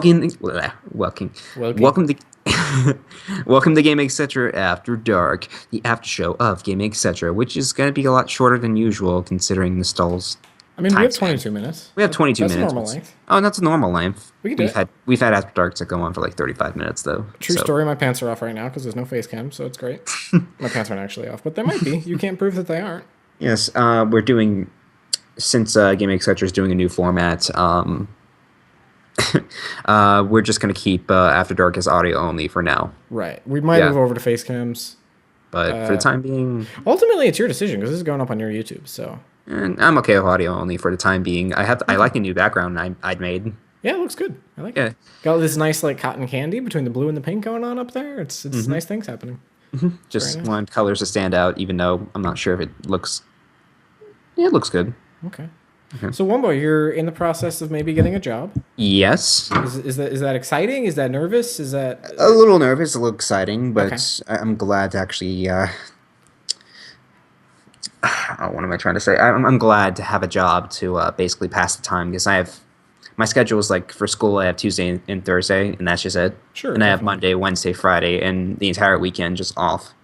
Welcome. welcome to welcome to Game Etc. After Dark, the after show of Game Etc., which is going to be a lot shorter than usual considering the stall's I mean, we time have span. 22 minutes. We have 22 That's a minutes. normal length. Oh, that's a normal length. We can do We've it. had After Darks that go on for like 35 minutes though. True So story, my pants are off right now because there's no face cam, so it's great. My pants aren't actually off, but they might be. You can't prove that they aren't. yes, we're doing since Game Etc. is doing a new format. We're just going to keep After Dark as audio only for now. Right. We might Yeah. move over to face cams. But for the time being, Ultimately, it's your decision because this is going up on your YouTube, so. and I'm okay with audio only for the time being. I like the new background I'd made. Yeah, it looks good. I like Yeah. it. Got all this nice, like, cotton candy between the blue and the pink going on up there. It's nice things happening. Just Very nice. want colors to stand out, even though I'm not sure if it looks. Yeah, it looks good. Okay. So, Wumbo, you're in the process of maybe getting a job. Yes, Is that exciting? Is that nervous? Is that a little nervous, a little exciting, but Okay. I'm glad to actually. What am I trying to say? I'm glad to have a job to basically pass the time because I have my schedule is like for school. I have Tuesday and Thursday, and that's just it. Sure, And I have definitely. Monday, Wednesday, Friday, and the entire weekend just off.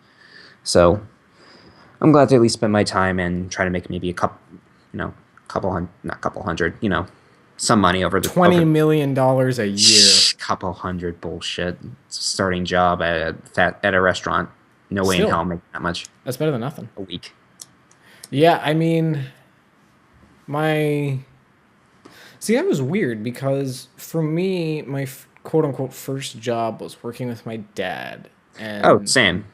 So I'm glad to at least spend my time and try to make maybe a couple, not couple hundred, some money over the $20 million a year? couple hundred bullshit starting job at a restaurant. No way in Still. hell I'm making that much That's better than nothing. a week. Yeah, I mean, that was weird because for me, my quote unquote first job was working with my dad. And Oh, same.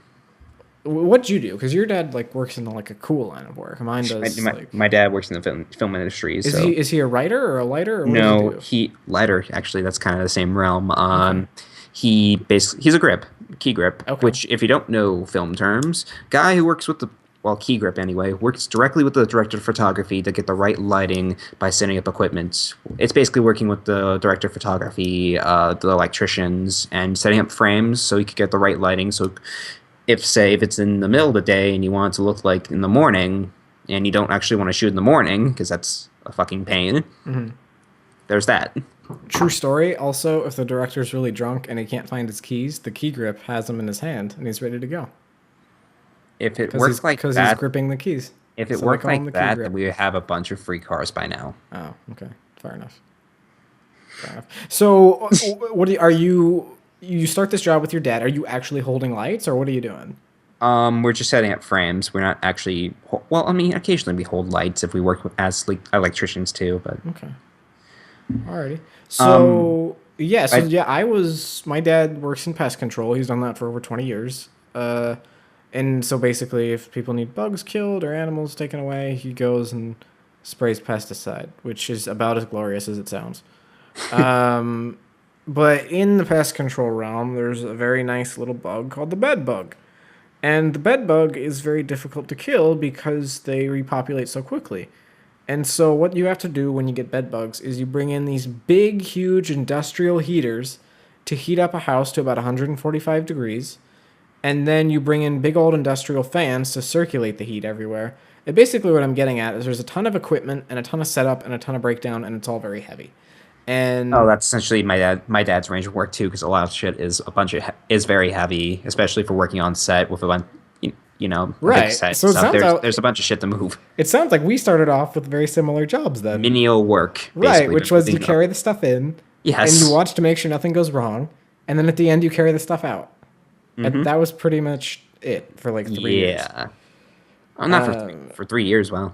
what'd you do? Because your dad like works in like a cool line of work. Mine does like. My dad works in the film industry, Is so he a writer or a lighter or what no, does he do? he lighter actually. That's kind of the same realm. He's a grip, key grip, Okay. which if you don't know film terms, guy who works with the key grip anyway, works directly with the director of photography to get the right lighting by setting up equipment. It's basically working with the director of photography, the electricians, and setting up frames so you could get the right lighting. So if it's in the middle of the day and you want it to look like in the morning, and you don't actually want to shoot in the morning because that's a fucking pain. There's that. True story. Also, if the director's really drunk and he can't find his keys, the key grip has them in his hand and he's ready to go. If it works like Because he's that, gripping the keys. if it So they worked call him like the key that, grip. then we would have a bunch of free cars by now. Oh, okay. Fair enough. So, are you? You start this job with your dad. Are you actually holding lights, or what are you doing? We're just setting up frames. We're not actually. Well, I mean, occasionally we hold lights if we work as electricians too. But Okay. Alrighty. So I- I was. My dad works in pest control. He's done that for over 20 years. And so basically, if people need bugs killed or animals taken away, he goes and sprays pesticide, which is about as glorious as it sounds. But in the pest control realm, there's a very nice little bug called the bed bug. And the bed bug is very difficult to kill because they repopulate so quickly. And so what you have to do when you get bed bugs is you bring in these big, huge industrial heaters to heat up a house to about 145 degrees. And then you bring in big old industrial fans to circulate the heat everywhere. And basically what I'm getting at is there's a ton of equipment and a ton of setup and a ton of breakdown, and it's all very heavy. And oh, that's essentially my dad's range of work too, because a lot of shit is very heavy, especially for working on set with a bunch. A big Right. set. So it stuff. sounds out- There's a bunch of shit to move. it sounds like we started off with very similar jobs then. Menial work, Right, basically, which but was you moving up. carry the stuff in, Yes. and you watch to make sure nothing goes wrong, and then at the end you carry the stuff out. And that was pretty much it for like 3 years. Yeah. Oh, not for 3 years. Wow.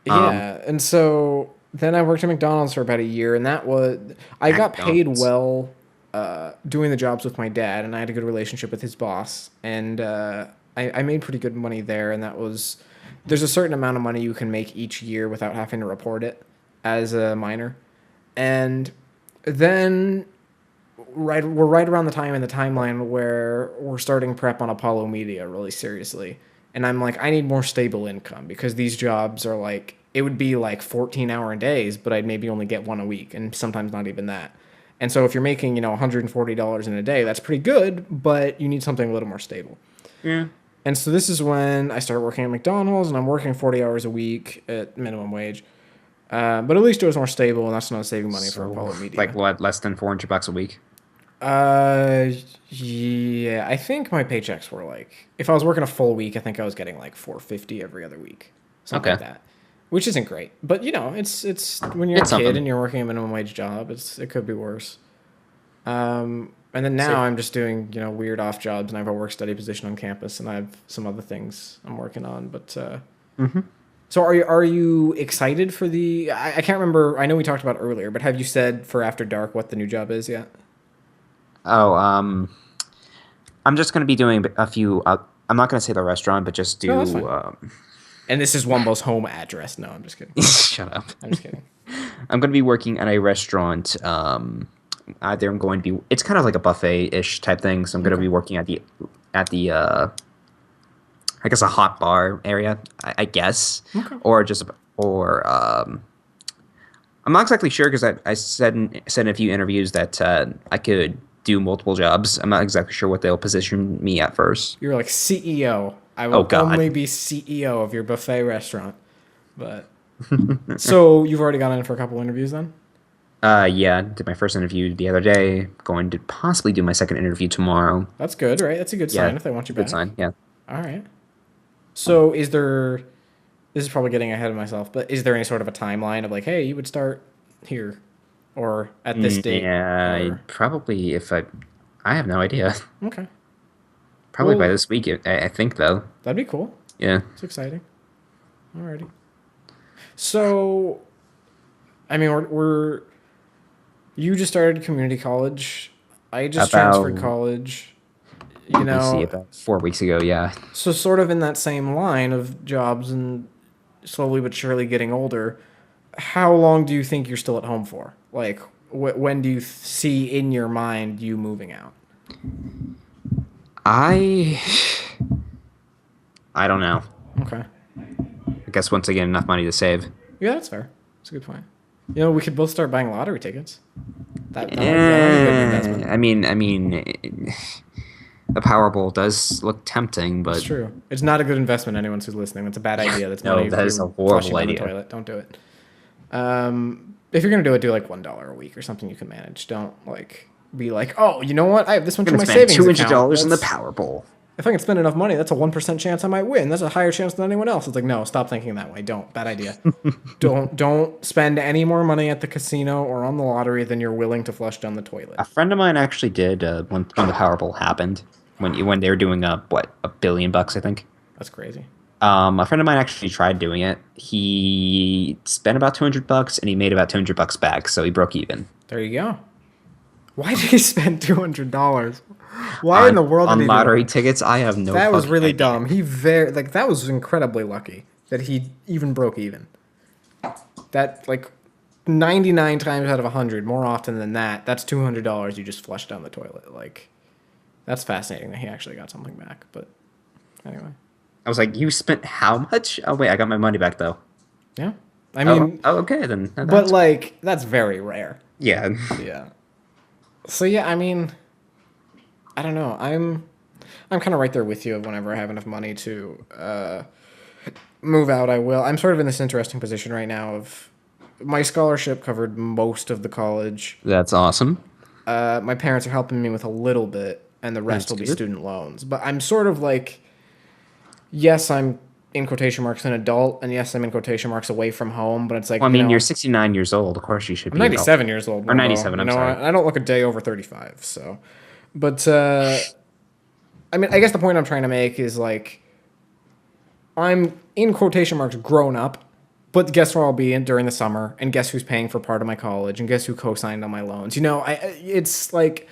Yeah, and so then I worked at McDonald's for about a year, and I got paid McDonald's. well doing the jobs with my dad, and I had a good relationship with his boss, and I made pretty good money there, and there's a certain amount of money you can make each year without having to report it as a minor, and then we're right around the time in the timeline where we're starting prep on Apollo Media really seriously. And I'm like, I need more stable income because these jobs are like, it would be like 14-hour days, but I'd maybe only get one a week and sometimes not even that. And so if you're making, $140 in a day, that's pretty good, but you need something a little more stable. Yeah. And so this is when I started working at McDonald's, and I'm working 40 hours a week at minimum wage. But at least it was more stable, and that's not saving money for So, Apollo Media. like what, less than $400 a week? Uh, yeah, I think my paychecks were like, if I was working a full week, I think I was getting like 450 every other week, something Okay, like that, which isn't great. But you know, it's when you're a it's kid something. and you're working a minimum wage job, it could be worse. And then now So, I'm just doing weird off jobs, and I have a work study position on campus, and I have some other things I'm working on. But hmm so are you excited for the? I can't remember. I know we talked about it earlier, but have you said for After Dark what the new job is yet? oh, I'm just gonna be doing a few. I'm not gonna say the restaurant, but just No, that's do. fine. And this is Wumbo's home address. No, I'm just kidding. Shut up. I'm just kidding. I'm gonna be working at a restaurant. Either I'm going to be. It's kind of like a buffet ish type thing. So I'm gonna Okay. be working at the I guess a hot bar area. I guess, Okay. or just or I'm not exactly sure because I said in a few interviews that I could do multiple jobs. I'm not exactly sure what they'll position me at first. You're like CEO. I Oh will God. only be CEO of your buffet restaurant. But so you've already gone in for a couple interviews then? Yeah, did my first interview the other day. Going to possibly do my second interview tomorrow. That's good, right? That's a good Yeah, sign if they want you good back. sign. Yeah. All right. So is there? This is probably getting ahead of myself, but is there any sort of a timeline of like, hey, you would start here, or at this date, Yeah, or probably if I have no idea. okay? Probably by Well, this week, I think though. that'd be cool. Yeah. It's exciting. Alrighty. So, I mean, we're you just started community college. I just transferred About college. You let me see, know, about 4 weeks ago. Yeah. so sort of in that same line of jobs and slowly but surely getting older. How long do you think you're still at home for? Like, when do you see in your mind you moving out? I I don't know. Okay. I guess once again, enough money to save. Yeah, that's fair. That's a good point. You know, we could both start buying lottery tickets. That might be a good investment. I mean, the Powerball does look tempting, It's but true. It's not a good investment. Anyone who's listening, that's a bad idea. That's no, money that is a you're horrible flushing down the idea. toilet. Don't do it. If you're gonna do it, do like $1 a week or something you can manage. Don't like be like, oh, you know what? I have this much I'm in my gonna spend savings $200 account. in the That's, Powerball. if I can spend enough money, that's a 1% chance I might win. That's a higher chance than anyone else. It's like, no, stop thinking that way. Don't. Bad idea. Don't spend any more money at the casino or on the lottery than you're willing to flush down the toilet. A friend of mine actually did when the Powerball happened when they were doing what, $1 billion, I think. That's crazy. A friend of mine actually tried doing it. He spent about $200 and he made about $200 back, so he broke even. There you go. Why did he spend $200? Why in the world did On he do lottery that? tickets? I have no That was fucking really idea. dumb. That was incredibly lucky that he even broke even. That like 99 times out of 100, more often than that, that's $200 you just flushed down the toilet. Like that's fascinating that he actually got something back. But anyway, I was like, you spent how much? Oh wait, I got my money back though. yeah. I Oh, mean, oh okay then. but like that's very rare. Yeah. Yeah. So yeah, I mean, I don't know. I'm kind of right there with you. Whenever I have enough money to move out, I will. I'm sort of in this interesting position right now of my scholarship covered most of the college. That's awesome. My parents are helping me with a little bit, and the rest That's will be good. student loans. But I'm sort of like, yes, I'm in quotation marks an adult, and yes, I'm in quotation marks away from home. But it's like, Well, I you mean, know, you're 69 years old. Of course, you should I'm be adult. 97 years old. Or Wumbo. 97. You I'm know, sorry. I don't look a day over 35. So, but I mean, I guess the point I'm trying to make is like, I'm in quotation marks grown up, but guess where I'll be in during the summer, and guess who's paying for part of my college, and guess who co-signed on my loans. You know, it's like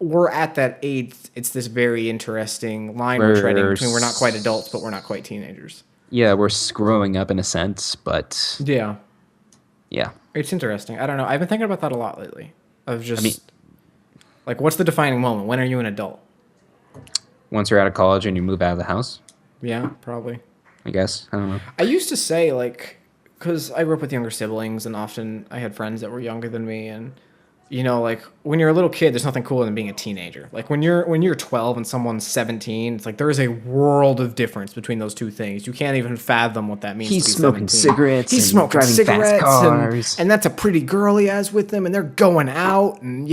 we're at that age. It's this very interesting line we're treading between we're not quite adults, but we're not quite teenagers. Yeah, we're growing up in a sense, but Yeah, yeah. it's interesting. I don't know. I've been thinking about that a lot lately. Of just I mean, like, what's the defining moment? When are you an adult? once you're out of college and you move out of the house, Yeah, probably. I guess. I don't know. I used to say, like, because I grew up with younger siblings, and often I had friends that were younger than me, and like when you're a little kid, there's nothing cooler than being a teenager. Like when you're 12 and someone's 17, it's like there is a world of difference between those two things. You can't even fathom what that means He's to be smoking 17. cigarettes. He's and smoking driving cigarettes, fast cars. and that's a pretty girl he has with him, and they're going out, and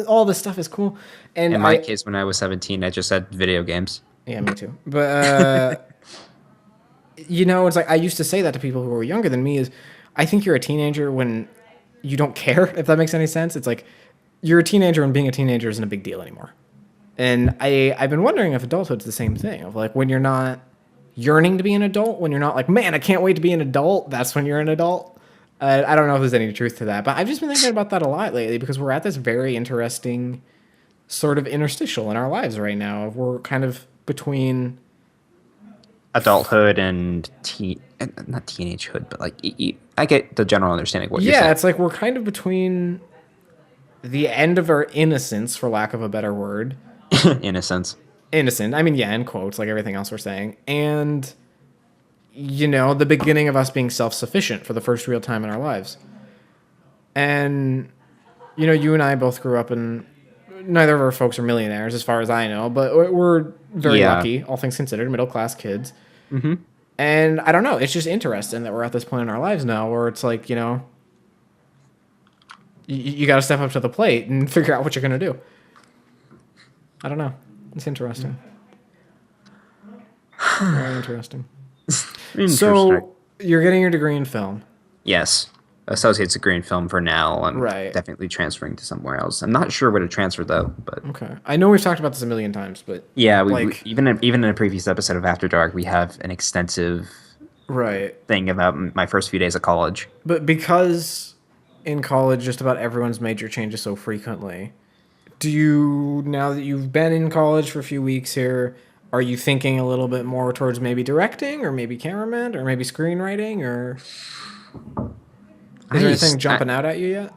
all this stuff is cool. And In my case, when I was 17, I just had video games. yeah, me too. But it's like I used to say that to people who were younger than me is I think you're a teenager when you don't care, if that makes any sense. It's like you're a teenager and being a teenager isn't a big deal anymore. And I've been wondering if adulthood's the same thing, of like when you're not yearning to be an adult, when you're not like, man, I can't wait to be an adult, that's when you're an adult. I don't know if there's any truth to that, but I've just been thinking about that a lot lately because we're at this very interesting sort of interstitial in our lives right now. We're kind of between Adulthood and not teenagehood, but like I get the general understanding of what you're yeah, saying. it's like we're kind of between the end of our innocence, for lack of a better word. Innocence. Innocent. I mean, yeah, in quotes, like everything else we're saying. And, the beginning of us being self sufficient for the first real time in our lives. And, you and I both grew up in. Neither of our folks are millionaires, as far as I know, but we're very Yeah. lucky, all things considered, middle class kids. Mm-hmm. And I don't know, it's just interesting that we're at this point in our lives now where it's like, you got to step up to the plate and figure out what you're going to do. I don't know. It's interesting. Very interesting. Interesting. So you're getting your degree in film. Yes. Associate's degree in film for now. I'm Right. definitely transferring to somewhere else. I'm not sure where to transfer though, but Okay. I know we've talked about this a million times, but yeah, we like even in a previous episode of After Dark, we have an extensive right. thing about my first few days of college. But because in college just about everyone's major changes so frequently, do you, now that you've been in college for a few weeks here, are you thinking a little bit more towards maybe directing or maybe cameraman or maybe screenwriting, or is there anything jumping out at you yet?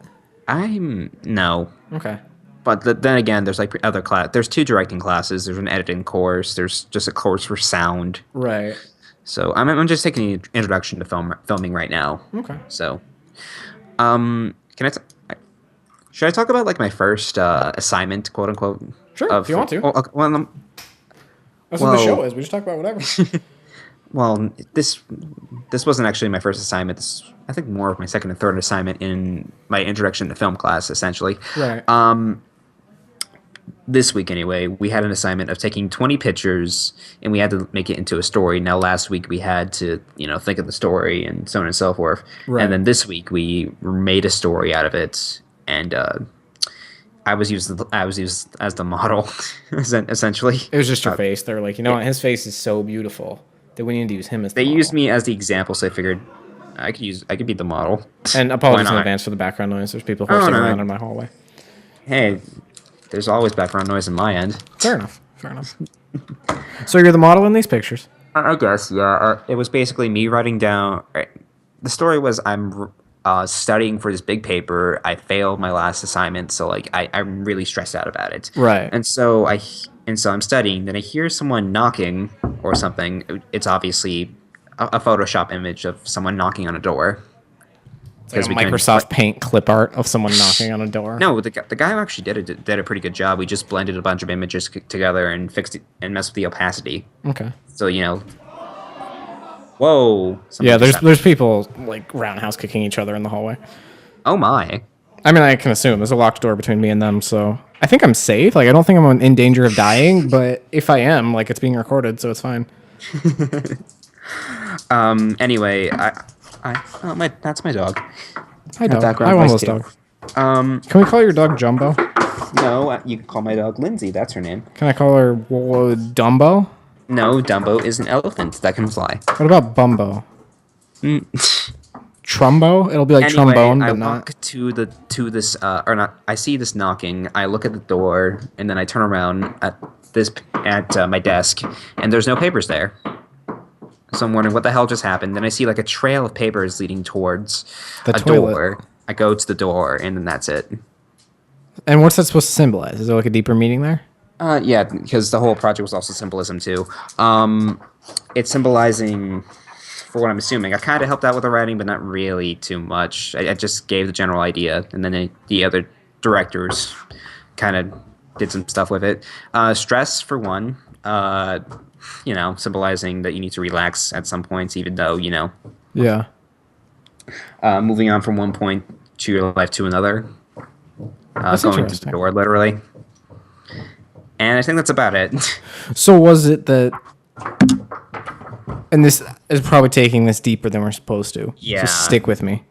I'm no. Okay. But then again, there's like other class. There's 2 directing classes. There's an editing course. There's just a course for sound. Right. So I'm just taking an introduction to filming right now. Okay. So, can should I talk about like my first assignment, quote unquote? Sure, if you want to. Well, That's what the show is. We just talk about whatever. well, this wasn't actually my first assignment. This I think more of my second and third assignment in my introduction to film class, essentially. Right. This week anyway, we had an assignment of taking 20 pictures and we had to make it into a story. Now last week we had to, think of the story and so on and so forth. Right. And then this week we made a story out of it, and I was used as the model essentially. It was just your face. They were like, his face is so beautiful that we need to use him as the They model. used me as the example, so I figured I could be the model. And apologies Why in not? advance for the background noise. There's people horsing no. around in my hallway. Hey, there's always background noise on my end. Fair enough. So you're the model in these pictures. I guess, yeah. It was basically me writing down. The story was I'm studying for this big paper. I failed my last assignment, so like I'm really stressed out about it. Right. And so I'm studying. Then I hear someone knocking or something. It's obviously a Photoshop image of someone knocking on a door. It's like a Microsoft Paint clip art of someone knocking on a door. No, the guy who actually did a pretty good job. We just blended a bunch of images together and fixed it and messed with the opacity. Okay. So whoa. Yeah, there's people like roundhouse kicking each other in the hallway. Oh my. I mean, I can assume there's a locked door between me and them, so I think I'm safe. Like, I don't think I'm in danger of dying, but if I am, like, it's being recorded, so it's fine. Anyway, that's my dog. Hi, dog. background Hi, noise Wumbo's too. dog. Can we call your dog Jumbo? No, you can call my dog Lindsay. That's her name. Can I call her Dumbo? No, Dumbo is an elephant that can fly. What about Bumbo? Trumbo? It'll be like Anyway, trombone, I but not. walk to this or not. I see this knocking. I look at the door and then I turn around at my desk, and there's no papers there. So I'm wondering what the hell just happened. Then I see like a trail of papers leading towards The a toilet. door. I go to the door, and then that's it. And what's that supposed to symbolize? Is there like a deeper meaning there? Yeah, because the whole project was also symbolism too. It's symbolizing, for what I'm assuming. I kind of helped out with the writing, but not really too much. I just gave the general idea, and then the other directors kind of did some stuff with it. Stress, for one, symbolizing that you need to relax at some points, even though, Yeah. moving on from one point to your life to another, That's going to the interesting. door, literally. And I think that's about it. So was it that, and this is probably taking this deeper than we're supposed to. Yeah. Just stick with me.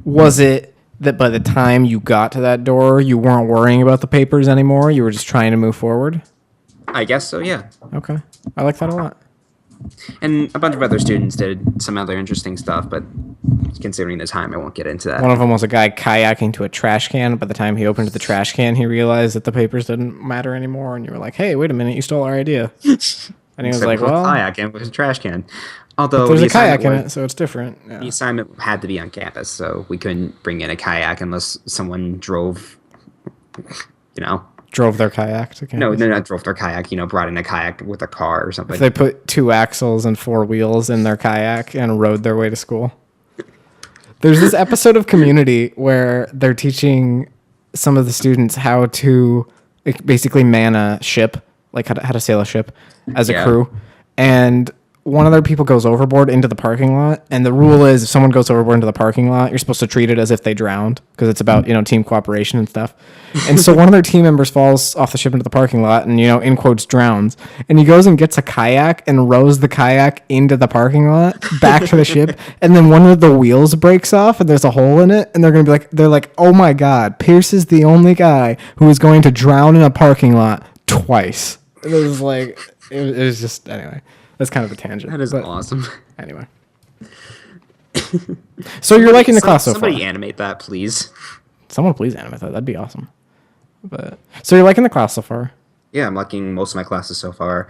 Was it that by the time you got to that door, you weren't worrying about the papers anymore? You were just trying to move forward? I guess so, yeah. Okay. I like that a lot. And a bunch of other students did some other interesting stuff, but considering the time, I won't get into that. One of them was a guy kayaking to a trash can. By the time he opened the trash can, he realized that the papers didn't matter anymore. And you were like, hey, wait a minute, you stole our idea. And he was like, well, kayak and with a trash can. Although there's a kayak in it, so it's different. Yeah. The assignment had to be on campus, so we couldn't bring in a kayak unless someone drove, Drove their kayak to campus. No, they're not drove their kayak, brought in a kayak with a car or something. If they put 2 axles and 4 wheels in their kayak and rode their way to school. There's this episode of Community where they're teaching some of the students how to basically man a ship, like how to sail a ship as a crew. And one of their people goes overboard into the parking lot. And the rule is if someone goes overboard into the parking lot, you're supposed to treat it as if they drowned because it's about, team cooperation and stuff. And so one of their team members falls off the ship into the parking lot and, in quotes, drowns. And he goes and gets a kayak and rows the kayak into the parking lot back to the ship. And then one of the wheels breaks off and there's a hole in it. And they're like, oh my God, Pierce is the only guy who is going to drown in a parking lot twice. It was like, it was just, anyway. That's kind of a tangent. That is awesome. Anyway. So you're liking the class so far? Somebody animate that, please. Someone please animate that. That'd be awesome. But so you're liking the class so far? Yeah, I'm liking most of my classes so far.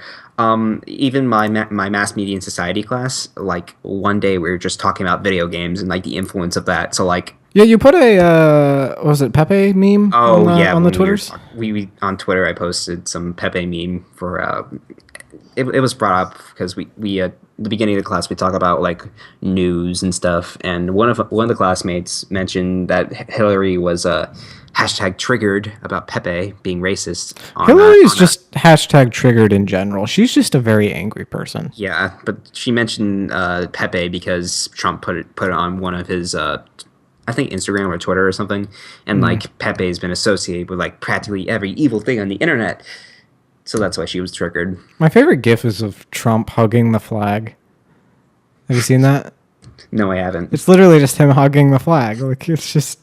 Even my mass media and society class, like one day we were just talking about video games and like the influence of that. So like, yeah, you put a was it Pepe meme? On the Twitters. We on Twitter, I posted some Pepe meme for. It was brought up because we at the beginning of the class we talk about like news and stuff, and one of the classmates mentioned that Hillary was hashtag triggered about Pepe being racist. Hillary's just hashtag triggered in general. She's just a very angry person. Yeah, but she mentioned Pepe because Trump put it on one of his I think Instagram or Twitter or something, and like Pepe's been associated with like practically every evil thing on the internet. So that's why she was triggered. My favorite GIF is of Trump hugging the flag. Have you seen that? No, I haven't. It's literally just him hugging the flag. Like it's just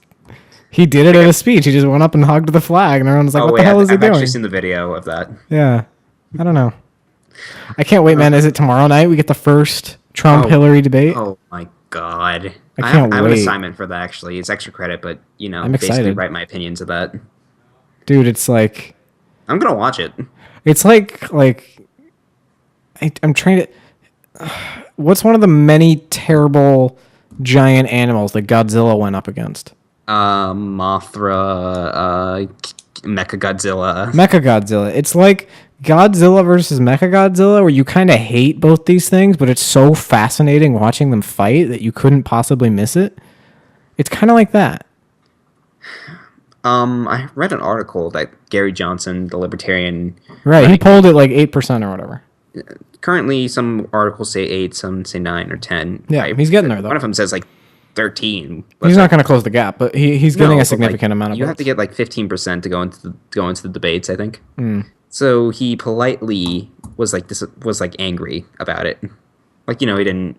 he did it at a speech. He just went up and hugged the flag, and everyone's like, "What the hell is he doing?" I've actually seen the video of that. Yeah, I don't know. I can't wait, man. Is it tomorrow night? We get the first Trump-Hillary debate. Oh my God! I can't wait. I have an assignment for that actually. It's extra credit, but I'm basically excited. write my opinions of that. Dude, it's like I'm gonna watch it. It's like I'm trying to. What's one of the many terrible giant animals that Godzilla went up against? Mothra, Mechagodzilla. Mechagodzilla. It's like Godzilla versus Mechagodzilla, where you kind of hate both these things, but it's so fascinating watching them fight that you couldn't possibly miss it. It's kind of like that. I read an article that Gary Johnson, the libertarian... Right, he polled it like 8% or whatever. Currently, some articles say 8, some say 9 or 10. Yeah, he's getting there, though. One of them says like 13. He's not going to close the gap, but he's getting a significant amount of votes. You have to get like 15% to go into the debates, I think. So he politely was like angry about it. Like, he didn't...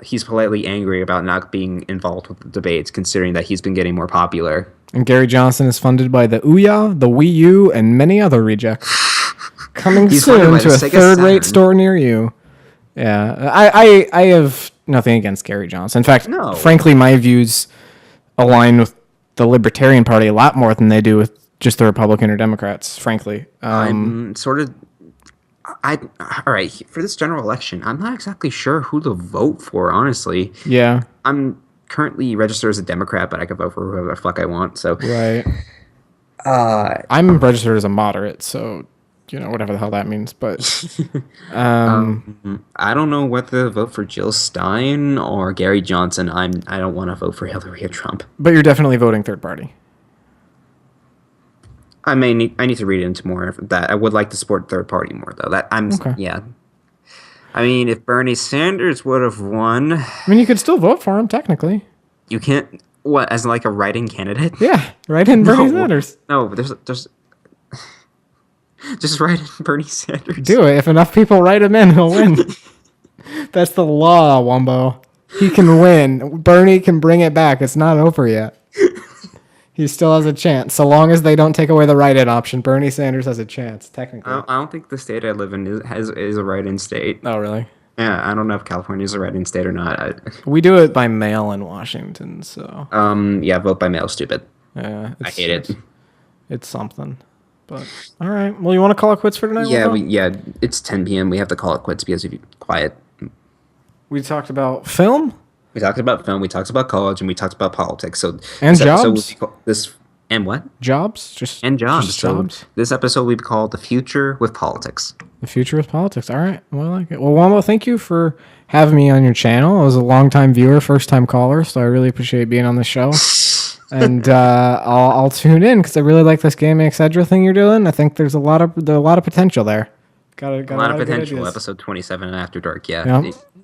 he's politely angry about not being involved with the debates, considering that he's been getting more popular. And Gary Johnson is funded by the Ouya, the Wii U, and many other rejects. Coming soon to a third-rate store near you. Yeah, I have nothing against Gary Johnson. In fact, frankly, my views align with the Libertarian Party a lot more than they do with just the Republican or Democrats, frankly. I'm sort of... all right, for this general election, I'm not exactly sure who to vote for, honestly. Yeah. I'm currently registered as a Democrat, but I can vote for whoever the fuck I want, so... Right. I'm registered as a moderate, so whatever the hell that means. But I don't know whether to vote for Jill Stein or Gary Johnson. I don't want to vote for Hillary or Trump. but you're definitely voting third party. I need to read into more of that. I would like to support third party more though. Okay. Yeah. I mean, if Bernie Sanders would have won, I mean, you could still vote for him technically. you can't as like a write-in candidate. Yeah, right in Bernie Sanders. No, there's just write in Bernie Sanders. Do it. If enough people write him in, he'll win. That's the law, Wumbo. He can win. Bernie can bring it back. It's not over yet. He still has a chance. So long as they don't take away the write-in option, Bernie Sanders has a chance, technically. I don't think the state I live in is a write-in state. Oh, really? Yeah, I don't know if California is a write-in state or not. We do it by mail in Washington, so... Yeah, vote by mail, stupid. Yeah, I hate it. It's something. But, all right. Well, you want to call it quits for tonight? Yeah, it's 10 p.m. We have to call it quits because if you quiet. We talked about film? We talked about film, we talked about college, and we talked about politics. So And this episode jobs? would be and what? Jobs? And jobs. Just So jobs? this episode would be called The Future with Politics. The future of politics. All right. Well, I like it. Well, Wumbo, thank you for having me on your channel. I was a long-time viewer, first-time caller, so I really appreciate being on the show. And I'll tune in because I really like this gaming etc. thing you're doing. I think there's a lot of potential there. Got A lot of good potential. ideas. Episode 27 and After Dark,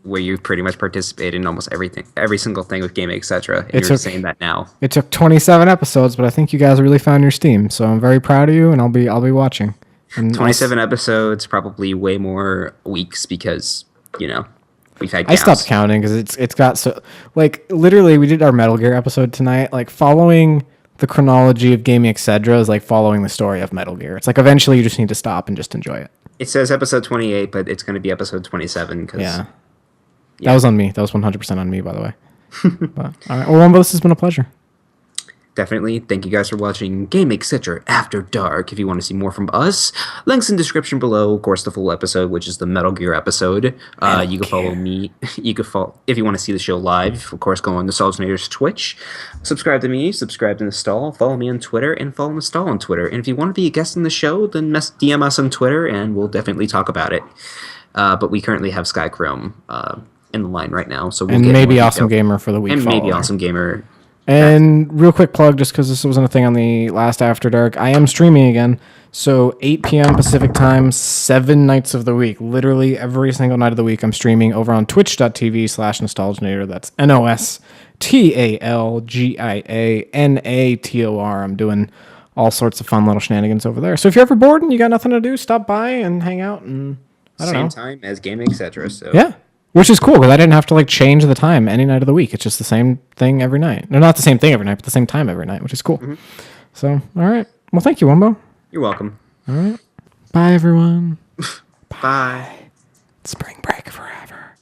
where you pretty much participate in almost every single thing with gaming, etc. And you're saying that now. It took 27 episodes, but I think you guys really found your steam. So I'm very proud of you, and I'll be watching. And 27 episodes, probably way more weeks because we've had. I stopped counting because it's got so literally we did our Metal Gear episode tonight. Like following the chronology of gaming etc. is like following the story of Metal Gear. It's like eventually you just need to stop and just enjoy it. It says episode 28, but it's going to be episode 27 because. Yeah. That was on me. That was 100% on me, by the way. But, all right. Well, Wumbo, this has been a pleasure. Definitely. Thank you guys for watching Game Etc. After Dark. If you want to see more from us, links in description below. Of course, the full episode, which is the Metal Gear episode. You can follow me. You can follow if you want to see the show live. Of course, go on Nostalginator's Twitch. Subscribe to me. Subscribe to Nostal. Follow me on Twitter and follow Nostal on Twitter. And if you want to be a guest in the show, then DM us on Twitter and we'll definitely talk about it. But we currently have Skychrome in the line right now, so we'll get maybe Awesome Gamer for the week. And follower. maybe Awesome Gamer. And real quick plug, just because this wasn't a thing on the last After Dark, I am streaming again. So 8 p.m. Pacific time, 7 nights of the week. Literally every single night of the week, I'm streaming over on twitch.tv/Nostalginator. That's NOSTALGIANATOR. I'm doing all sorts of fun little shenanigans over there. So if you're ever bored and you got nothing to do, stop by and hang out. And I don't know. Same time as Gaming Etc. So yeah. Which is cool because I didn't have to change the time any night of the week. It's just the same thing every night. No, not the same thing every night, but the same time every night, which is cool. Mm-hmm. So, all right. Well, thank you, Wumbo. You're welcome. All right. Bye, everyone. Bye. Spring break forever.